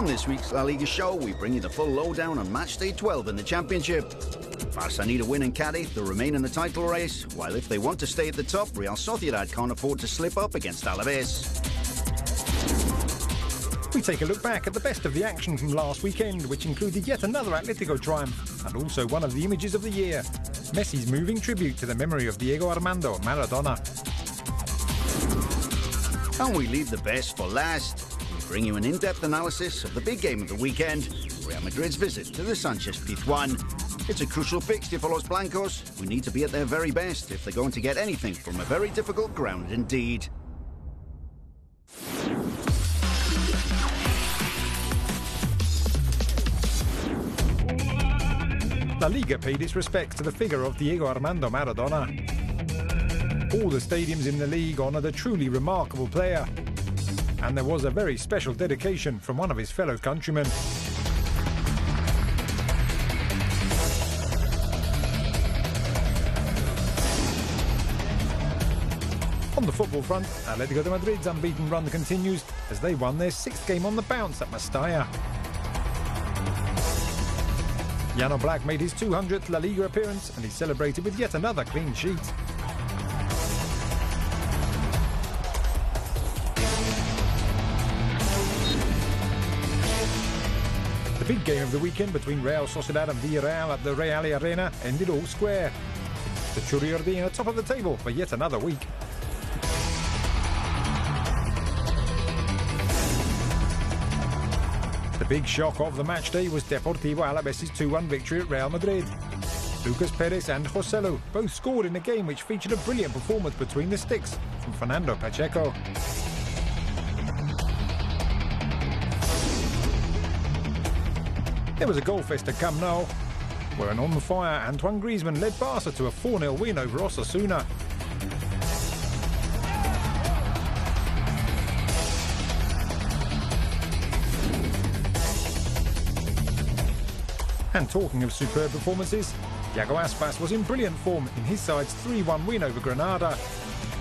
On this week's La Liga show, we bring you the full lowdown on Matchday 12 in the Championship. Barca need a win in Cádiz to remain in the title race, while if they want to stay at the top, Real Sociedad can't afford to slip up against Alaves. We take a look back at the best of the action from last weekend, which included yet another Atletico triumph, and also one of the images of the year, Messi's moving tribute to the memory of Diego Armando Maradona. And we leave the best for last. We bring you an in-depth analysis of the big game of the weekend, Real Madrid's visit to the Sánchez-Pizjuán. It's a crucial fixture for Los Blancos, who need to be at their very best if they're going to get anything from a very difficult ground indeed. La Liga paid its respects to the figure of Diego Armando Maradona. All the stadiums in the league honoured a truly remarkable player, and there was a very special dedication from one of his fellow countrymen. On the football front, Atletico de Madrid's unbeaten run continues as they won their 6th game on the bounce at Mestalla. Llano Black made his 200th La Liga appearance and he celebrated with yet another clean sheet. The big game of the weekend between Real Sociedad and Villarreal at the Real Arena ended all square. The Churiordine are top of the table for yet another week. The big shock of the match day was Deportivo Alavés' 2-1 victory at Real Madrid. Lucas Perez and Joselu both scored in a game which featured a brilliant performance between the sticks from Fernando Pacheco. There was a goal fest at Camp Nou, where an on-fire Antoine Griezmann led Barca to a 4-0 win over Osasuna. And talking of superb performances, Iago Aspas was in brilliant form in his side's 3-1 win over Granada.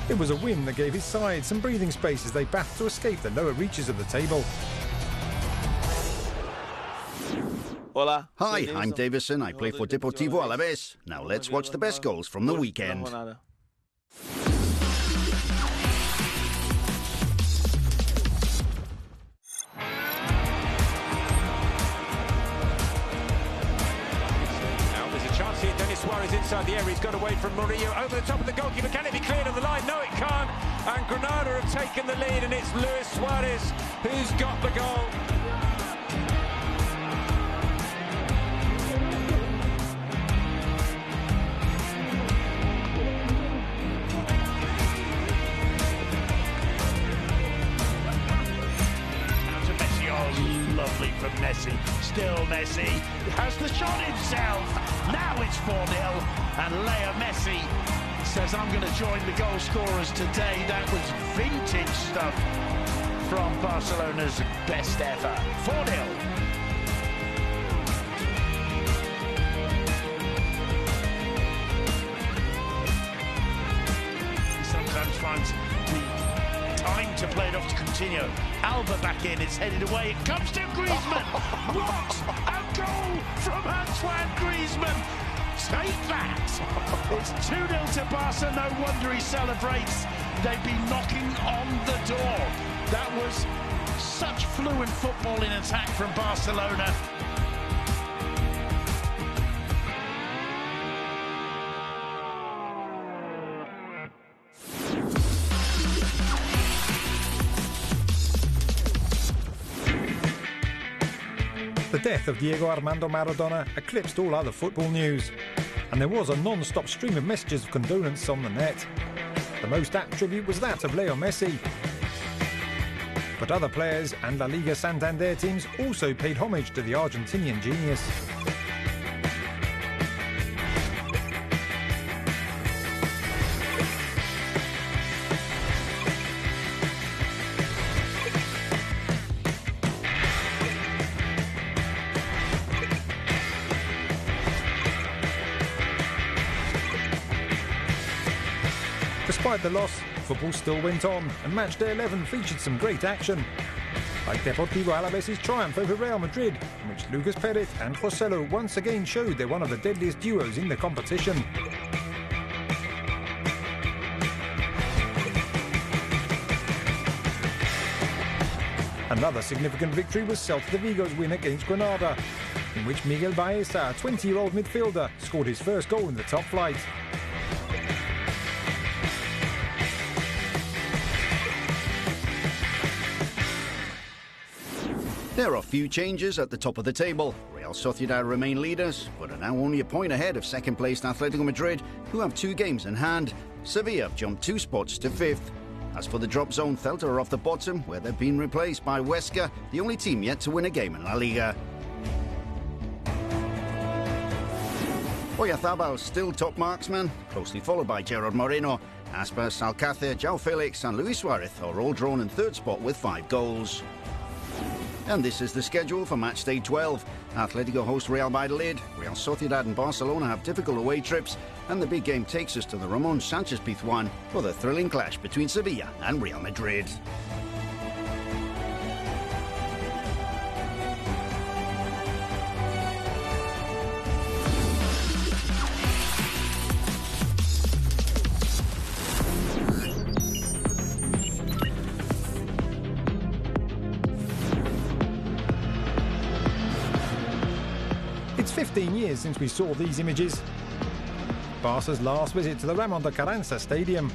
It was a win that gave his side some breathing space as they battled to escape the lower reaches of the table. Hola. Hi, I'm Davison. I play for Deportivo Alavés. Now let's watch the best goals from the weekend. Suarez inside the area, he's got away from Murillo, over the top of the goalkeeper, can it be cleared on the line? No, it can't, and Granada have taken the lead, and it's Luis Suarez who's got the goal. Now to Messi, oh, lovely from Messi, still Messi, has the shot himself. Now it's 4-0 and Leo Messi says, I'm going to join the goal scorers today. That was vintage stuff from Barcelona's best ever. 4-0. He sometimes finds the time to play it off to Coutinho. Alba back in, it's headed away, it comes to Griezmann. What a goal from Antoine Griezmann. Take that. It's 2-0 to Barca, no wonder he celebrates. They've been knocking on the door. That was such fluent football in attack from Barcelona. The death of Diego Armando Maradona eclipsed all other football news, and there was a non-stop stream of messages of condolence on the net. The most apt tribute was that of Leo Messi. But other players and La Liga Santander teams also paid homage to the Argentinian genius. Despite the loss, football still went on, and Matchday 11 featured some great action. like Deportivo Alaves's triumph over Real Madrid, in which Lucas Perez and Joselu once again showed they're one of the deadliest duos in the competition. Another significant victory was Celta de Vigo's win against Granada, in which Miguel Baeza, a 20-year-old midfielder, scored his first goal in the top flight. There are few changes at the top of the table. Real Sociedad remain leaders, but are now only a point ahead of second-placed Atletico Madrid, who have 2 games in hand. Sevilla have jumped 2 spots to 5th. As for the drop zone, Celta are off the bottom, where they've been replaced by Huesca, the only team yet to win a game in La Liga. Oyarzabal still top marksman, closely followed by Gerard Moreno. Aspas, Alcácer, João Felix and Luis Suarez are all drawn in 3rd spot with 5 goals. And this is the schedule for Matchday 12. Atletico host Real Valladolid, Real Sociedad and Barcelona have difficult away trips, and the big game takes us to the Ramon Sanchez Pizjuan for the thrilling clash between Sevilla and Real Madrid. It's 15 years since we saw these images. Barca's last visit to the Ramon de Carranza Stadium.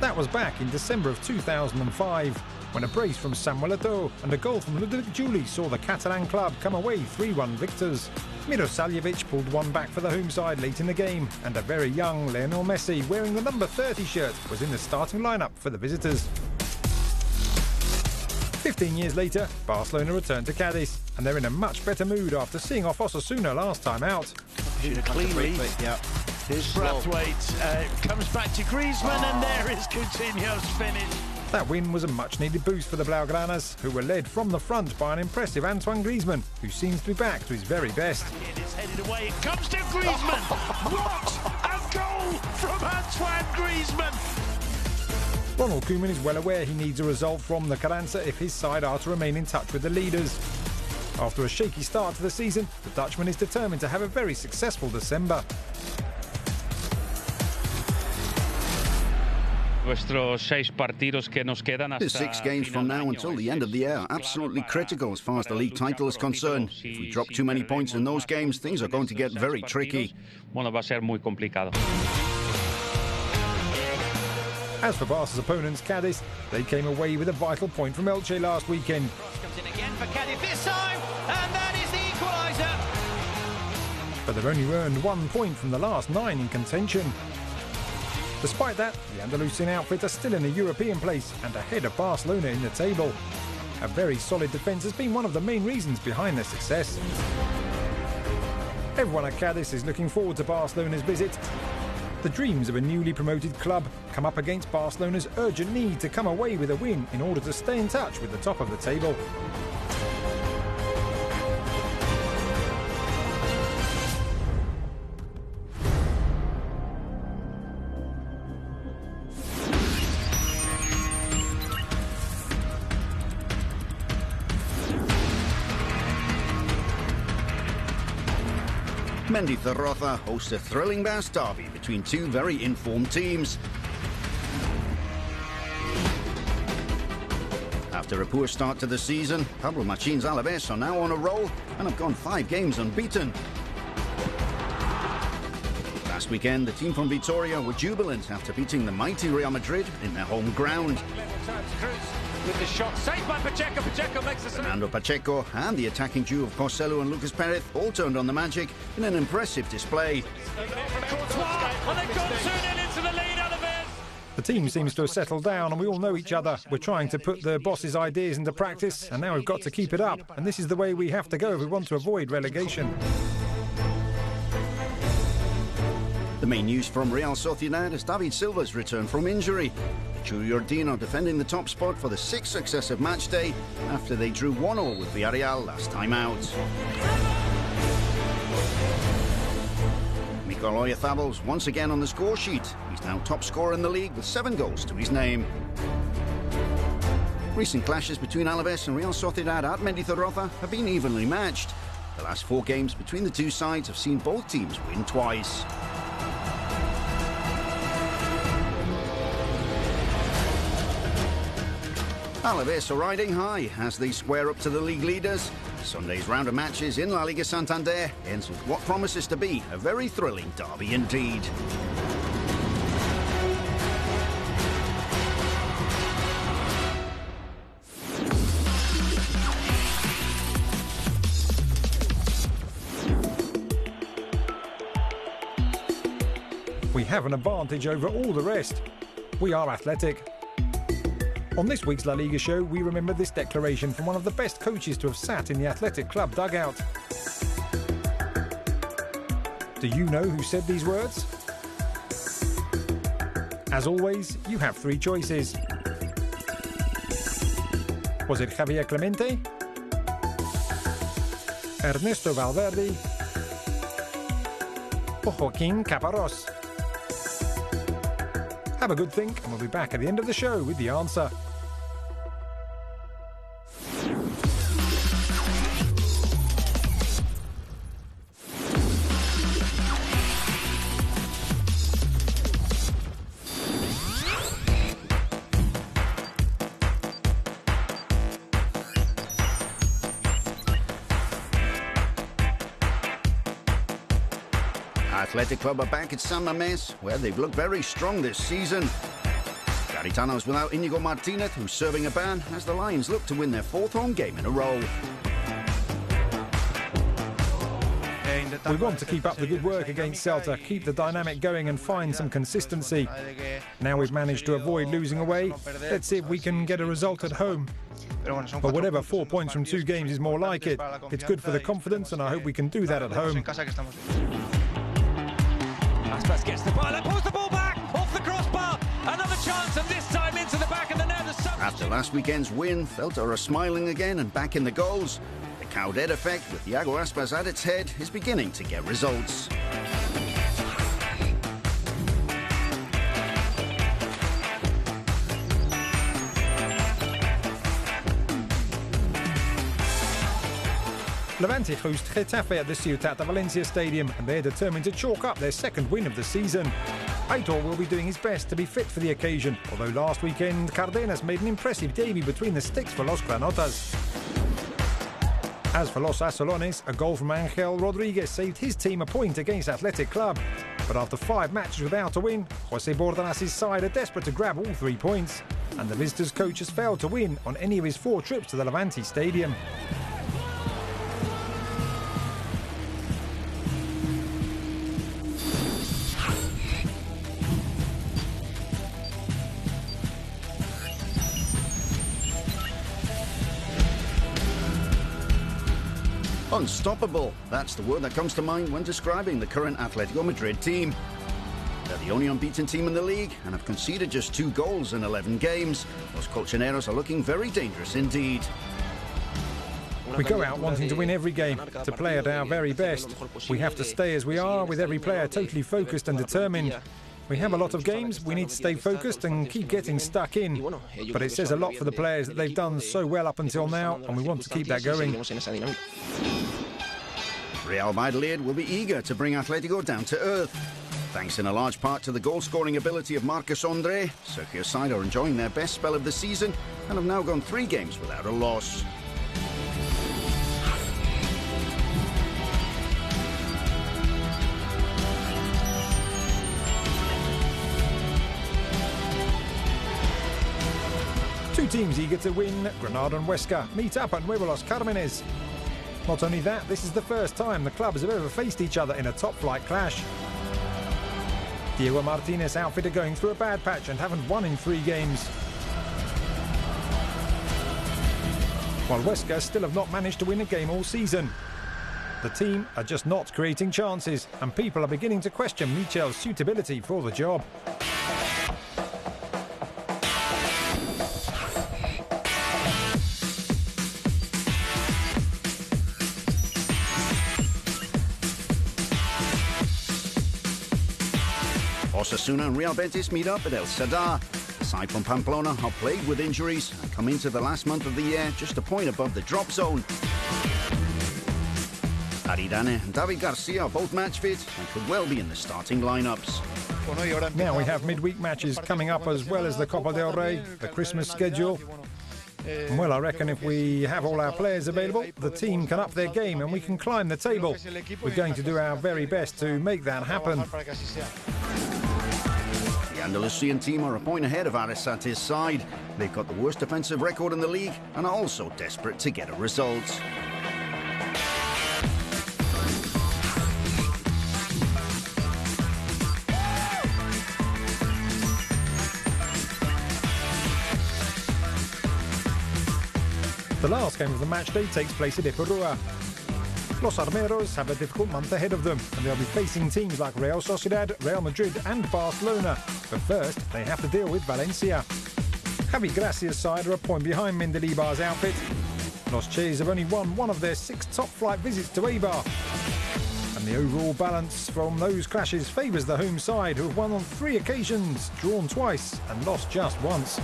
That was back in December of 2005, when a brace from Samuel Eto'o and a goal from Ludovic Juli saw the Catalan club come away 3-1 victors. Mirosaljevic pulled one back for the home side late in the game, and a very young Lionel Messi, wearing the number 30 shirt, was in the starting lineup for the visitors. 15 years later, Barcelona returned to Cadiz, and they're in a much better mood after seeing off Osasuna last time out. Clean lead. Here's Braithwaite, comes back to Griezmann, and there is Coutinho's finish. That win was a much-needed boost for the Blaugranas, who were led from the front by an impressive Antoine Griezmann, who seems to be back to his very best. It's headed away, it comes to Griezmann! What a goal from Antoine Griezmann! Ronald Koeman is well aware he needs a result from the Carranza if his side are to remain in touch with the leaders. After a shaky start to the season, the Dutchman is determined to have a very successful December. The 6 games from now until the end of the year are absolutely critical as far as the league title is concerned. If we drop too many points in those games, things are going to get very tricky. As for Barca's opponents, Cadiz, they came away with a vital point from Elche last weekend. Comes in again for Cadiz this time, and that is the equaliser. But they've only earned 1 point from the last 9 in contention. Despite that, the Andalusian outfit are still in a European place and ahead of Barcelona in the table. A very solid defence has been one of the main reasons behind their success. Everyone at Cadiz is looking forward to Barcelona's visit. The dreams of a newly promoted club come up against Barcelona's urgent need to come away with a win in order to stay in touch with the top of the table. Mendizorroza hosts a thrilling Basque derby between 2 very informed teams. After a poor start to the season, Pablo Machin's Alaves are now on a roll and have gone 5 games unbeaten. Last weekend, the team from Vitoria were jubilant after beating the mighty Real Madrid in their home ground. With the shot saved by Pacheco. Pacheco makes the save. Fernando Pacheco and the attacking duo of Joselu and Lucas Perez all turned on the magic in an impressive display. And they've gone 2-0 into the lead, Alaves. The team seems to have settled down and we all know each other. We're trying to put the boss's ideas into practice and now we've got to keep it up. And this is the way we have to go if we want to avoid relegation. The main news from Real Sociedad is David Silva's return from injury. The Juniordino defending the top spot for the 6th successive match day after they drew 1-0 with Villarreal last time out. Mikel Oyarzabal's once again on the score sheet. He's now top scorer in the league with 7 goals to his name. Recent clashes between Alaves and Real Sociedad at Mendizorroza have been evenly matched. The last 4 games between the two sides have seen both teams win twice. Alaves are riding high as they square up to the league leaders. Sunday's round of matches in La Liga Santander ends with what promises to be a very thrilling derby indeed. We have an advantage over all the rest. We are athletic. On this week's La Liga show, we remember this declaration from one of the best coaches to have sat in the Athletic Club dugout. Do you know who said these words? As always, you have 3 choices. Was it Javier Clemente, Ernesto Valverde, or Joaquín Caparrós? Have a good think, and we'll be back at the end of the show with the answer. Athletic Club are back at San Mamés, where they've looked very strong this season. Garitano's without Íñigo Martínez, who's serving a ban, as the Lions look to win their 4th home game in a row. We want to keep up the good work against Celta, keep the dynamic going and find some consistency. Now we've managed to avoid losing away, let's see if we can get a result at home. But whatever, 4 points from 2 games is more like it. It's good for the confidence, and I hope we can do that at home. Aspas gets the ball and pulls the ball back off the crossbar. Another chance, and this time into the back of the net. After last weekend's win, Celta are smiling again and back in the goals. The Caudet effect, with Iago Aspas at its head, is beginning to get results. Levante host Getafe at the Ciutat de Valencia Stadium, and they're determined to chalk up their 2nd win of the season. Aitor will be doing his best to be fit for the occasion, although last weekend Cardenas made an impressive debut between the sticks for Los Granotas. As for Los Azolones, a goal from Ángel Rodríguez saved his team a point against Athletic Club. But after 5 matches without a win, José Bordanás' side are desperate to grab all 3 points, and the visitors' coach has failed to win on any of his 4 trips to the Levante Stadium. Unstoppable, that's the word that comes to mind when describing the current Atletico Madrid team. They're the only unbeaten team in the league and have conceded just 2 goals in 11 games. Los Colchoneros are looking very dangerous indeed. We go out wanting to win every game, to play at our very best. We have to stay as we are, with every player totally focused and determined. We have a lot of games, we need to stay focused and keep getting stuck in. But it says a lot for the players that they've done so well up until now, and we want to keep that going. Real Madrid will be eager to bring Atletico down to earth. Thanks in a large part to the goal-scoring ability of Marcus André, Sergio's side are enjoying their best spell of the season and have now gone 3 games without a loss. Two teams eager to win, Granada and Huesca, meet up at Nuevo Los Cármenes. Not only that, this is the first time the clubs have ever faced each other in a top-flight clash. Diego Martínez outfit are going through a bad patch and haven't won in 3 games. While Huesca still have not managed to win a game all season. The team are just not creating chances, and people are beginning to question Michel's suitability for the job. Osasuna and Real Betis meet up at El Sadar. side from Pamplona are plagued with injuries and come into the last month of the year just a point above the drop zone. Aridane and David Garcia are both match fit and could well be in the starting lineups. Now we have midweek matches coming up as well as the Copa del Rey, the Christmas schedule. And well, I reckon if we have all our players available, the team can up their game and we can climb the table. We're going to do our very best to make that happen. The Andalusian team are a point ahead of Arasate's side. They've got the worst defensive record in the league and are also desperate to get a result. The last game of the match day takes place at Ipurua. Los Armeros have a difficult month ahead of them, and they'll be facing teams like Real Sociedad, Real Madrid and Barcelona. But first, they have to deal with Valencia. Javi Gracia's side are a point behind Mendilibar's outfit. Los Ches have only won one of their 6 top-flight visits to Eibar. And the overall balance from those clashes favours the home side, who have won on 3 occasions, drawn twice and lost just once.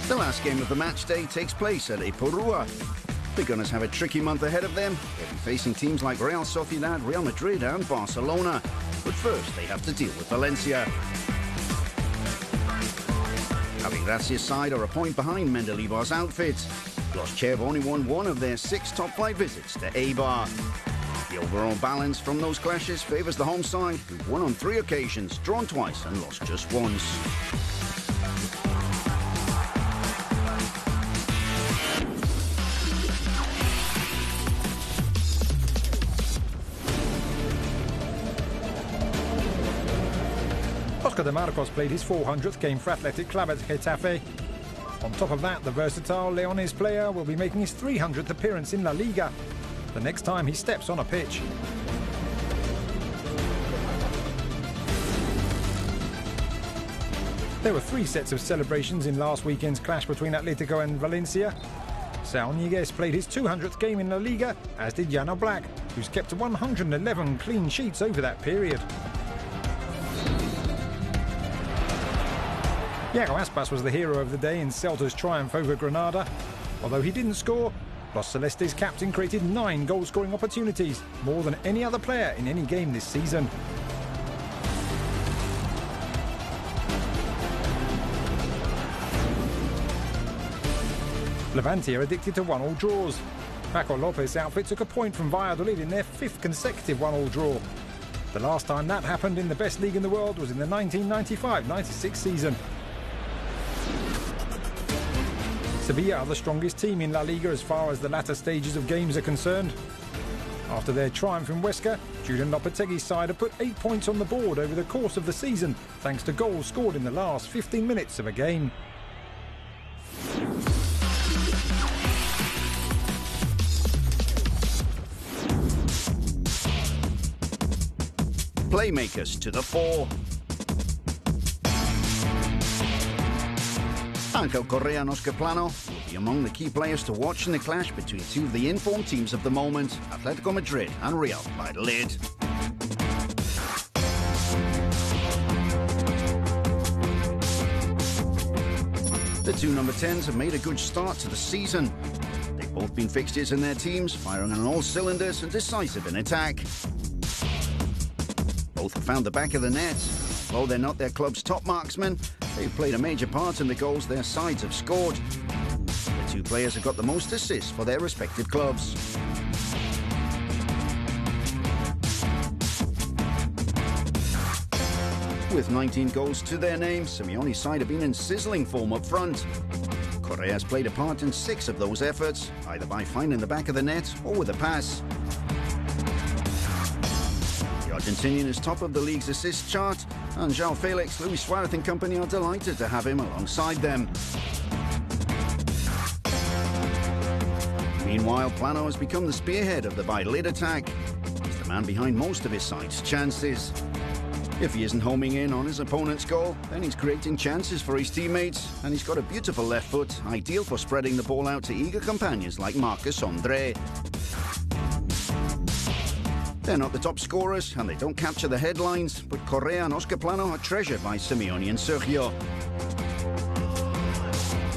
The last game of the match day takes place at Ipurua. The Gunners have a tricky month ahead of them. They'll be facing teams like Real Sociedad, Real Madrid and Barcelona. But first, they have to deal with Valencia. Javi Gracia's side are a point behind Mendilibar's outfit. Los Che have only won one of their 6 top-flight visits to Eibar. The overall balance from those clashes favours the home side, who've won on 3 occasions, drawn twice and lost just once. Oscar de Marcos played his 400th game for Athletic Club at Getafe. On top of that, the versatile Leones player will be making his 300th appearance in La Liga, the next time he steps on a pitch. There were 3 sets of celebrations in last weekend's clash between Atletico and Valencia. Saul Niguez played his 200th game in La Liga, as did Jan Oblak, who's kept 111 clean sheets over that period. Iago Aspas was the hero of the day in Celta's triumph over Granada. Although he didn't score, Los Celestes' captain created 9 goal-scoring opportunities, more than any other player in any game this season. Levante are addicted to 1-1 draws. Paco Lopez's outfit took a point from Valladolid in their 5th consecutive 1-1 draw. The last time that happened in the best league in the world was in the 1995-96 season. Sevilla are the strongest team in La Liga as far as the latter stages of games are concerned. After their triumph in Huesca, Julian Lopetegui's side have put 8 points on the board over the course of the season, thanks to goals scored in the last 15 minutes of a game. Playmakers to the fore. Angel Correa and Oscar Plano will be among the key players to watch in the clash between 2 of the informed teams of the moment, Atletico Madrid and Real Valladolid. The 2 number 10s have made a good start to the season. They've both been fixtures in their teams, firing on all cylinders and decisive in attack. Both have found the back of the net. Although they're not their club's top marksmen, they've played a major part in the goals their sides have scored. The 2 players have got the most assists for their respective clubs. With 19 goals to their name, Simeone's side have been in sizzling form up front. Correa's played a part in 6 of those efforts, either by finding the back of the net or with a pass. The Argentinian is top of the league's assist chart, and João Felix, Luis Suarez and company are delighted to have him alongside them. Meanwhile, Plano has become the spearhead of the Valladolid attack. He's the man behind most of his side's chances. If he isn't homing in on his opponent's goal, then he's creating chances for his teammates, and he's got a beautiful left foot, ideal for spreading the ball out to eager companions like Marcus André. They're not the top scorers, and they don't capture the headlines, but Correa and Oscar Plano are treasured by Simeone and Sergio.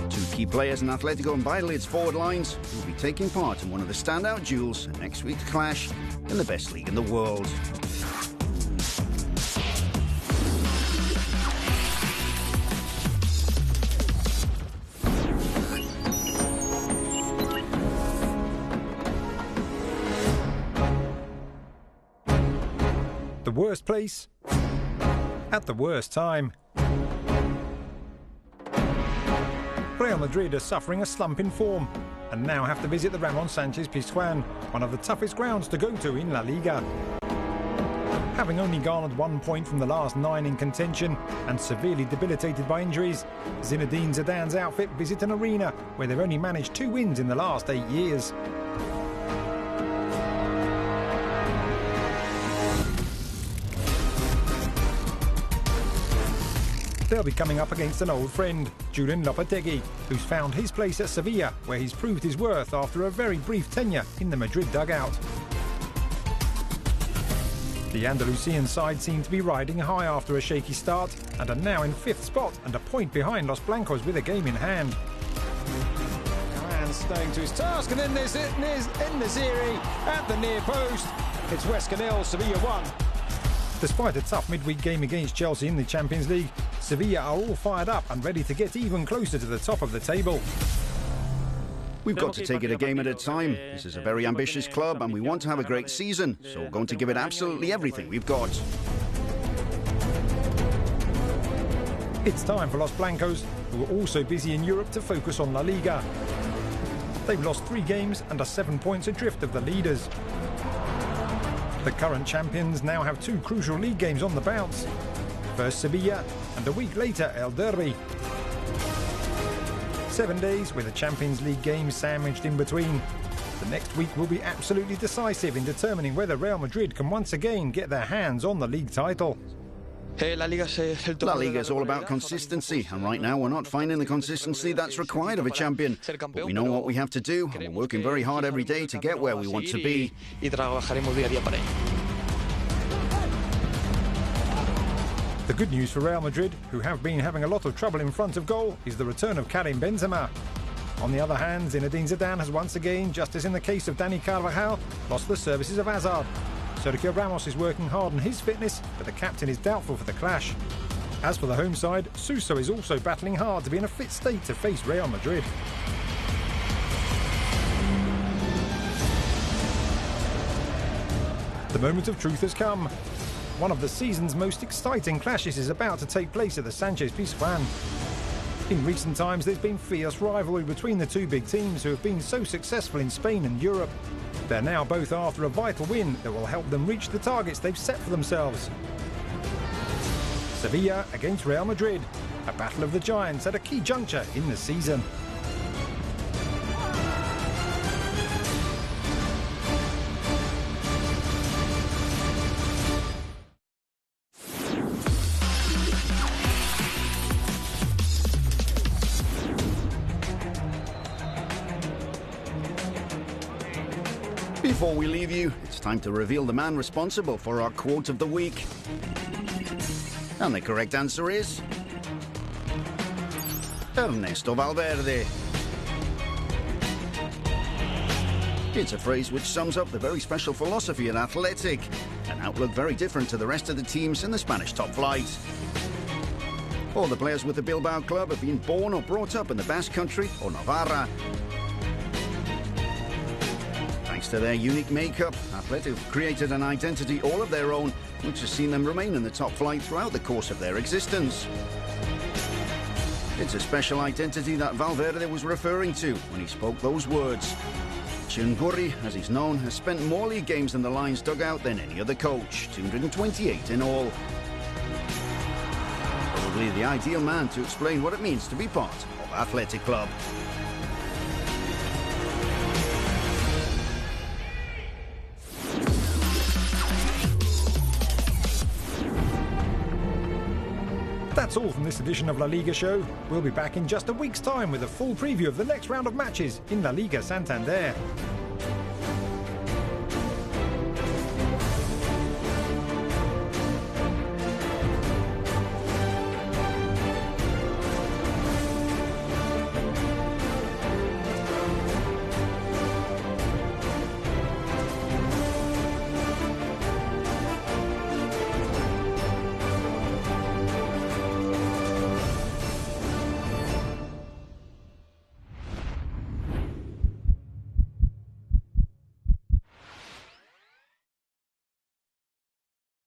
Two key players in Atletico and Valladolid's forward lines will be taking part in one of the standout duels in next week's clash in the best league in the world. The worst place at the worst time. Real Madrid are suffering a slump in form and now have to visit the Ramon Sanchez Pizjuan, one of the toughest grounds to go to in La Liga. Having only garnered 1 point from the last 9 in contention and severely debilitated by injuries, Zinedine Zidane's outfit visit an arena where they've only managed 2 wins in the last 8 years. They'll be coming up against an old friend, Julian Lopetegui, who's found his place at Sevilla, where he's proved his worth after a very brief tenure in the Madrid dugout. The Andalusian side seem to be riding high after a shaky start and are now in 5th spot and a point behind Los Blancos with a game in hand. And staying to his task, and then there's En-Nesyri at the near post. It's Huesca 0, Sevilla 1. Despite a tough midweek game against Chelsea in the Champions League, Sevilla are all fired up and ready to get even closer to the top of the table. We've got to take it a game at a time. This is a very ambitious club and we want to have a great season, so we're going to give it absolutely everything we've got. It's time for Los Blancos, who are also busy in Europe, to focus on La Liga. They've lost 3 games and are 7 points adrift of the leaders. The current champions now have 2 crucial league games on the bounce. First Sevilla, and a week later El Derby. 7 days with a Champions League game sandwiched in between. The next week will be absolutely decisive in determining whether Real Madrid can once again get their hands on the league title. La Liga is all about consistency, and right now we're not finding the consistency that's required of a champion. But we know what we have to do, and we're working very hard every day to get where we want to be. The good news for Real Madrid, who have been having a lot of trouble in front of goal, is the return of Karim Benzema. On the other hand, Zinedine Zidane has once again, just as in the case of Dani Carvajal, lost the services of Hazard. Sergio Ramos is working hard on his fitness, but the captain is doubtful for the clash. As for the home side, Suso is also battling hard to be in a fit state to face Real Madrid. The moment of truth has come. One of the season's most exciting clashes is about to take place at the Sanchez Pizjuan. In recent times, there's been fierce rivalry between the 2 big teams who have been so successful in Spain and Europe. They're now both after a vital win that will help them reach the targets they've set for themselves. Sevilla against Real Madrid, a battle of the giants at a key juncture in the season. Before we leave you, it's time to reveal the man responsible for our quote of the week. And the correct answer is Ernesto Valverde. It's a phrase which sums up the very special philosophy at Athletic, an outlook very different to the rest of the teams in the Spanish top flight. All the players with the Bilbao club have been born or brought up in the Basque Country or Navarra. Thanks to their unique makeup, Athletic have created an identity all of their own, which has seen them remain in the top flight throughout the course of their existence. It's a special identity that Valverde was referring to when he spoke those words. Chunguri, as he's known, has spent more league games in the Lions dugout than any other coach, 228 in all. Probably the ideal man to explain what it means to be part of Athletic Club. That's all from this edition of La Liga Show. We'll be back in just a week's time with a full preview of the next round of matches in La Liga Santander.